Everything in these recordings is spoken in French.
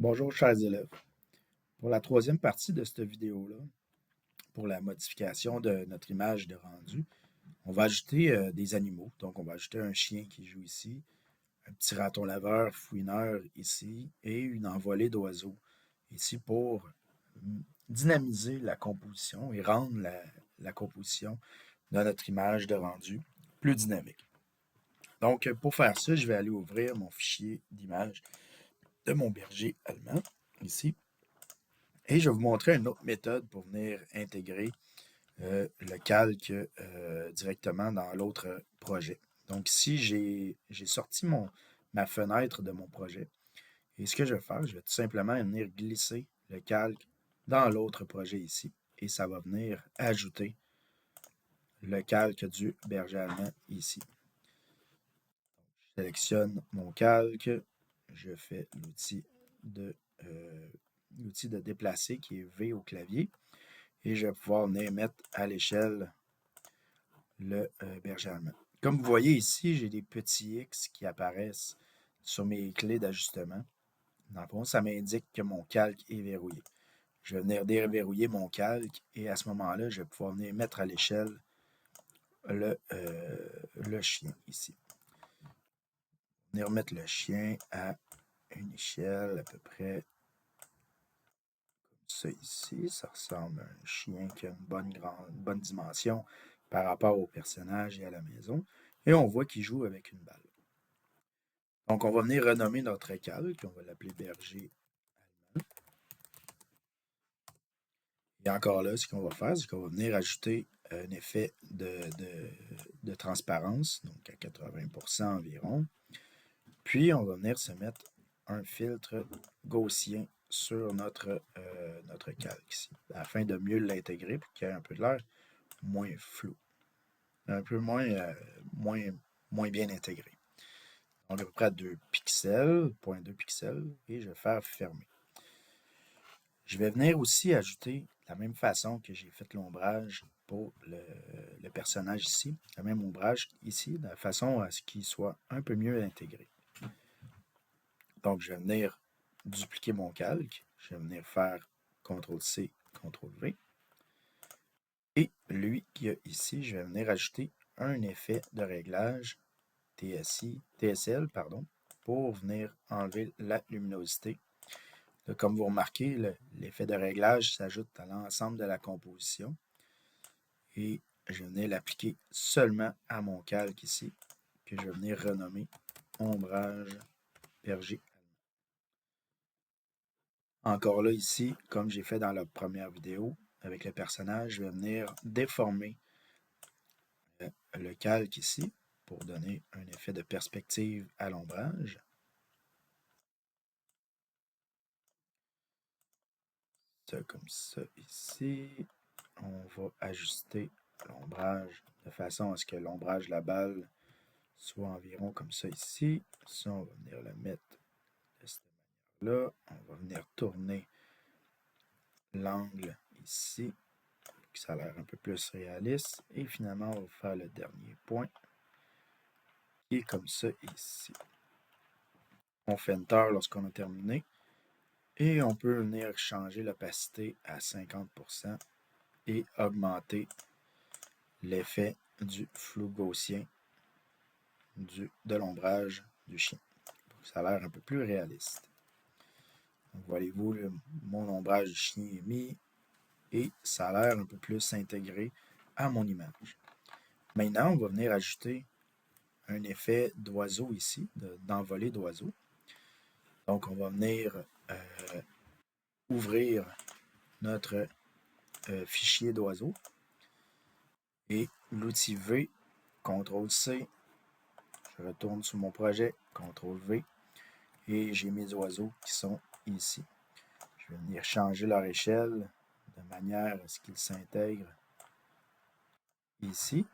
Bonjour chers élèves. Pour la troisième partie de cette vidéo-là, pour la modification de notre image de rendu, on va ajouter des animaux. Donc on va ajouter un chien qui joue ici, un petit raton laveur fouineur ici et une envolée d'oiseaux ici pour dynamiser la composition et rendre la composition de notre image de rendu plus dynamique. Donc pour faire ça, je vais aller ouvrir mon fichier d'image de mon berger allemand ici. Et je vais vous montrer une autre méthode pour venir intégrer le calque directement dans l'autre projet. Donc ici, j'ai sorti ma fenêtre de mon projet. Et ce que je vais faire, je vais tout simplement venir glisser le calque dans l'autre projet ici. Et ça va venir ajouter le calque du berger allemand ici. Je sélectionne mon calque, je fais l'outil de déplacer qui est V au clavier. Et je vais pouvoir venir mettre à l'échelle le berger allemand. Comme vous voyez ici, j'ai des petits X qui apparaissent sur mes clés d'ajustement. Dans le fond, ça m'indique que mon calque est verrouillé. Je vais venir déverrouiller mon calque et à ce moment-là, je vais pouvoir venir mettre à l'échelle le chien ici. Venir mettre le chien à une échelle à peu près comme ça ici. Ça ressemble à un chien qui a une bonne dimension par rapport au personnage et à la maison. Et on voit qu'il joue avec une balle. Donc, on va venir renommer notre calque. On va l'appeler berger allemand. Et encore là, ce qu'on va faire, c'est qu'on va venir ajouter un effet de transparence, donc à 80% environ. Puis, on va venir se mettre un filtre gaussien sur notre calque ici, afin de mieux l'intégrer pour qu'il y ait un peu de l'air moins flou, un peu moins bien intégré. Donc, à peu près à 2 pixels, 0,2 pixels, et je vais faire fermer. Je vais venir aussi ajouter, de la même façon que j'ai fait l'ombrage pour le personnage ici, le même ombrage ici, de façon à ce qu'il soit un peu mieux intégré. Donc, je vais venir dupliquer mon calque. Je vais venir faire CTRL-C, CTRL-V. Et lui qui est ici, je vais venir ajouter un effet de réglage TSL, pour venir enlever la luminosité. Là, comme vous remarquez, l'effet de réglage s'ajoute à l'ensemble de la composition. Et je vais venir l'appliquer seulement à mon calque ici, que je vais venir renommer ombrage berger. Encore là, ici, comme j'ai fait dans la première vidéo avec le personnage, je vais venir déformer le calque ici pour donner un effet de perspective à l'ombrage. Ça comme ça ici. On va ajuster l'ombrage de façon à ce que l'ombrage de la balle soit environ comme ça ici. Ça, on va venir le mettre de cette manière-là. On va venir tourner l'angle ici, pour que ça a l'air un peu plus réaliste. Et finalement, on va faire le dernier point, qui est comme ça ici. On fait Enter lorsqu'on a terminé. Et on peut venir changer l'opacité à 50% et augmenter l'effet du flou gaussien de l'ombrage du chien. Ça a l'air un peu plus réaliste. Donc, voyez-vous, mon ombrage du chien est mis et ça a l'air un peu plus intégré à mon image. Maintenant, on va venir ajouter un effet d'oiseau ici, d'envolée d'oiseau. Donc, on va venir ouvrir notre fichier d'oiseau et l'outil V, CTRL-C, je retourne sur mon projet, CTRL-V, et j'ai mes oiseaux qui sont ici. Je vais venir changer leur échelle de manière à ce qu'ils s'intègrent ici.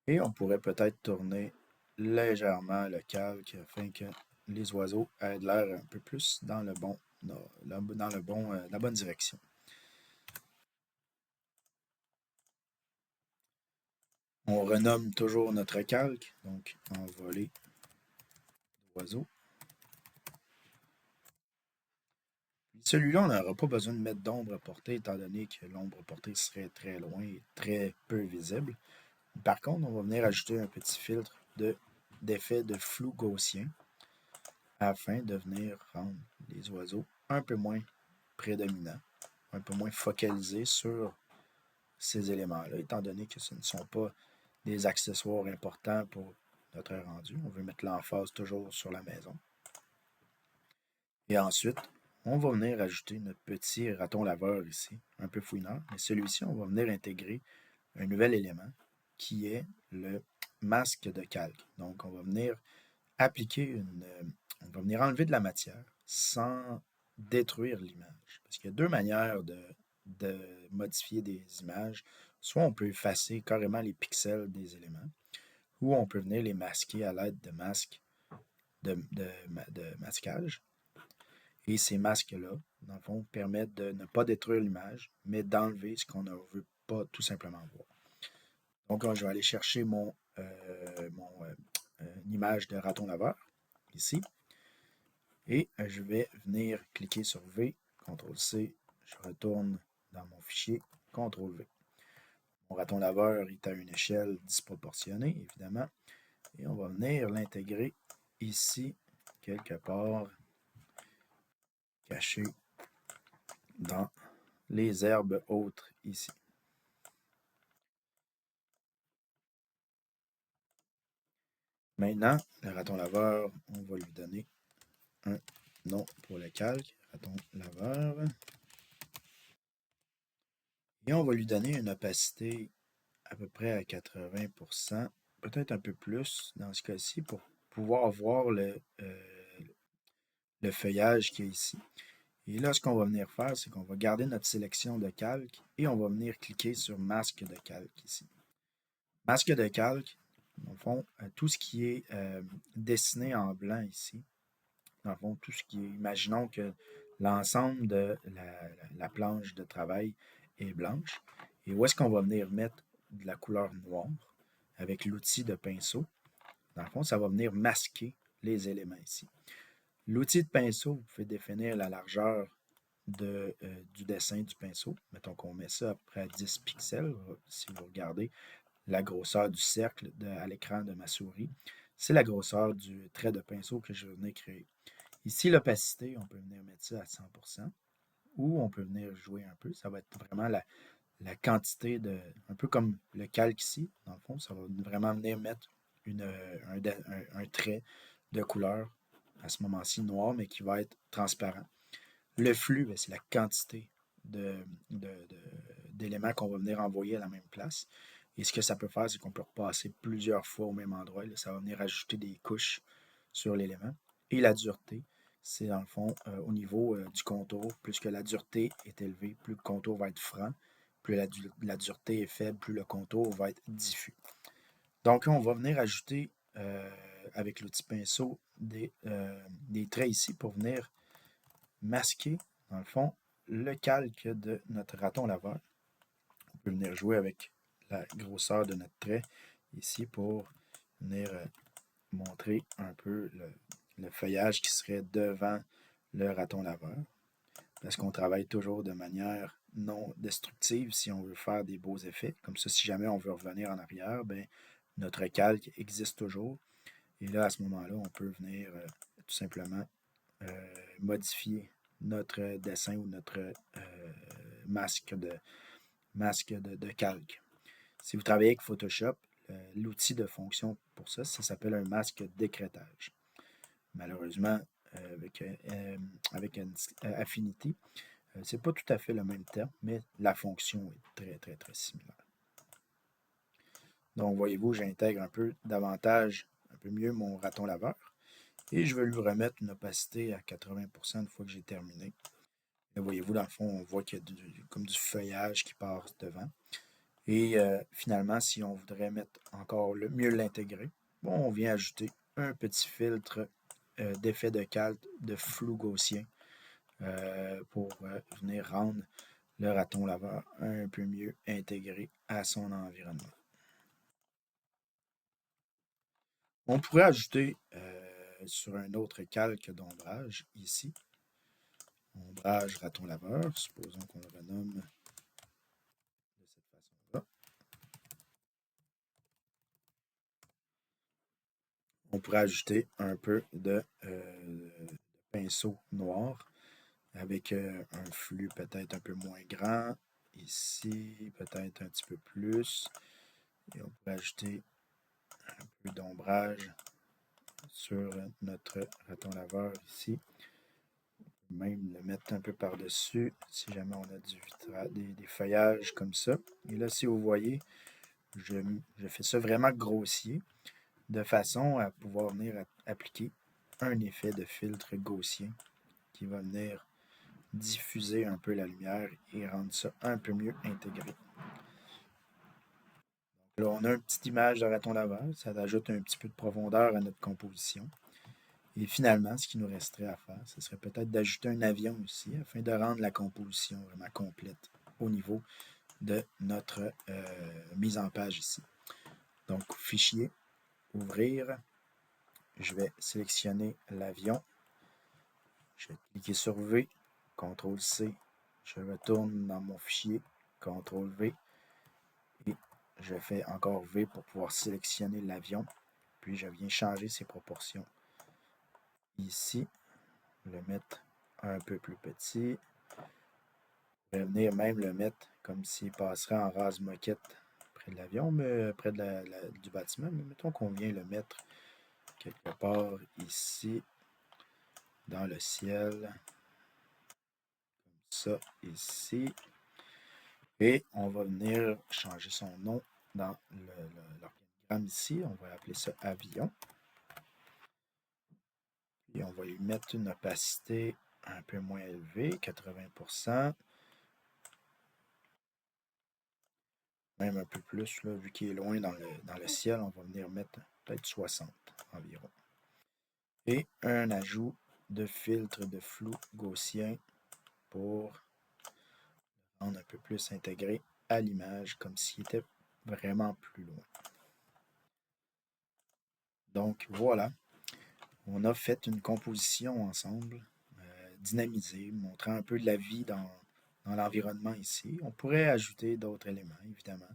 Et on pourrait peut-être tourner légèrement le calque afin que les oiseaux aient l'air un peu plus dans la bonne direction. On renomme toujours notre calque, donc envolée d'oiseaux. Celui-là, on n'aura pas besoin de mettre d'ombre portée, étant donné que l'ombre portée serait très loin et très peu visible. Par contre, on va venir ajouter un petit filtre d'effet de flou gaussien afin de venir rendre les oiseaux un peu moins prédominants, un peu moins focalisés sur ces éléments-là, étant donné que ce ne sont pas des accessoires importants pour notre rendu. On veut mettre l'emphase toujours sur la maison. Et ensuite, on va venir ajouter notre petit raton laveur ici, un peu fouineur, mais celui-ci, on va venir intégrer un nouvel élément qui est le masque de calque. Donc, on va venir appliquer on va venir enlever de la matière sans détruire l'image. Parce qu'il y a deux manières de modifier des images. Soit on peut effacer carrément les pixels des éléments, ou on peut venir les masquer à l'aide de masques de masquage. Et ces masques-là, dans le fond, permettent de ne pas détruire l'image, mais d'enlever ce qu'on ne veut pas tout simplement voir. Donc, je vais aller chercher mon image de raton laveur, ici. Et je vais venir cliquer sur V, CTRL-C, je retourne dans mon fichier, CTRL-V. Mon raton laveur est à une échelle disproportionnée, évidemment. Et on va venir l'intégrer ici, quelque part, caché dans les herbes autres ici. Maintenant, le raton laveur, on va lui donner un nom pour le calque, raton laveur. Et on va lui donner une opacité à peu près à 80%, peut-être un peu plus dans ce cas-ci, pour pouvoir voir le feuillage qui est ici. Et là, ce qu'on va venir faire, c'est qu'on va garder notre sélection de calque et on va venir cliquer sur masque de calque ici. Masque de calque, dans le fond, tout ce qui est dessiné en blanc ici, dans le fond, tout ce qui est, imaginons que l'ensemble de la planche de travail est blanche. Et où est-ce qu'on va venir mettre de la couleur noire avec l'outil de pinceau? Dans le fond, ça va venir masquer les éléments ici. L'outil de pinceau, vous pouvez définir la largeur du dessin du pinceau. Mettons qu'on met ça à peu près à 10 pixels. Si vous regardez la grosseur du cercle à l'écran de ma souris, c'est la grosseur du trait de pinceau que je venais créer. Ici, l'opacité, on peut venir mettre ça à 100%, ou on peut venir jouer un peu. Ça va être vraiment la quantité un peu comme le calque ici, dans le fond, ça va vraiment venir mettre un trait de couleur, à ce moment-ci noir, mais qui va être transparent. Le flux, c'est la quantité d'éléments qu'on va venir envoyer à la même place. Et ce que ça peut faire, c'est qu'on peut repasser plusieurs fois au même endroit. Là, ça va venir ajouter des couches sur l'élément. Et la dureté, c'est dans le fond au niveau du contour. Plus que la dureté est élevée, plus le contour va être franc. Plus la dureté est faible, plus le contour va être diffus. Donc, on va venir ajouter avec l'outil pinceau des traits ici pour venir masquer, dans le fond, le calque de notre raton laveur. On peut venir jouer avec la grosseur de notre trait ici pour venir montrer un peu le feuillage qui serait devant le raton laveur. Parce qu'on travaille toujours de manière non destructive si on veut faire des beaux effets. Comme ça, si jamais on veut revenir en arrière, ben, notre calque existe toujours. Et là, à ce moment-là, on peut venir tout simplement modifier notre dessin ou notre masque de calque. Si vous travaillez avec Photoshop, l'outil de fonction pour ça, ça s'appelle un masque d'écrêtage. Malheureusement, avec Affinity, c'est pas tout à fait le même terme, mais la fonction est très, très, très similaire. Donc, voyez-vous, j'intègre un peu davantage, un peu mieux mon raton laveur. Et je vais lui remettre une opacité à 80% une fois que j'ai terminé. Et voyez-vous, dans le fond, on voit qu'il y a comme du feuillage qui part devant. Et finalement, si on voudrait mettre encore mieux l'intégrer, bon, on vient ajouter un petit filtre d'effet de calque de flou gaussien pour venir rendre le raton laveur un peu mieux intégré à son environnement. On pourrait ajouter sur un autre calque d'ombrage ici, ombrage raton laveur, supposons qu'on le renomme de cette façon-là. On pourrait ajouter un peu de pinceau noir avec un flux peut-être un peu moins grand. Ici, peut-être un petit peu plus. Et on pourrait ajouter un peu d'ombrage sur notre raton laveur ici. Même le mettre un peu par-dessus si jamais on a des feuillages comme ça. Et là, si vous voyez, je fais ça vraiment grossier de façon à pouvoir venir appliquer un effet de filtre gaussien qui va venir diffuser un peu la lumière et rendre ça un peu mieux intégré. Là, on a une petite image de raton laveur, ça ajoute un petit peu de profondeur à notre composition. Et finalement, ce qui nous resterait à faire, ce serait peut-être d'ajouter un avion aussi, afin de rendre la composition vraiment complète au niveau de notre mise en page ici. Donc, fichier, ouvrir, je vais sélectionner l'avion, je vais cliquer sur V, CTRL-C, je retourne dans mon fichier, CTRL-V, et je fais encore V pour pouvoir sélectionner l'avion, puis je viens changer ses proportions. Ici, le mettre un peu plus petit. Je vais venir même le mettre comme s'il passerait en rase moquette près de l'avion, mais près de du bâtiment. Mais mettons qu'on vient le mettre quelque part ici, dans le ciel, comme ça, ici. Et on va venir changer son nom dans l'organigramme ici. On va appeler ça avion. Et on va lui mettre une opacité un peu moins élevée, 80%. Même un peu plus, là, vu qu'il est loin dans le ciel, on va venir mettre peut-être 60 environ. Et un ajout de filtre de flou gaussien pour rendre un peu plus intégré à l'image, comme s'il était vraiment plus loin. Donc voilà, on a fait une composition ensemble, dynamisée, montrant un peu de la vie dans l'environnement ici. On pourrait ajouter d'autres éléments, évidemment,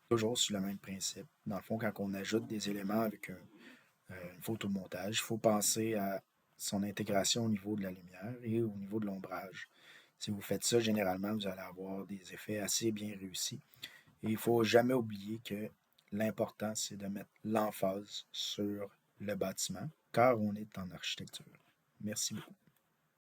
toujours sur le même principe. Dans le fond, quand on ajoute des éléments avec une photomontage, il faut penser à son intégration au niveau de la lumière et au niveau de l'ombrage. Si vous faites ça, généralement, vous allez avoir des effets assez bien réussis. Et il ne faut jamais oublier que l'important, c'est de mettre l'emphase sur le bâtiment, car on est en architecture. Merci beaucoup.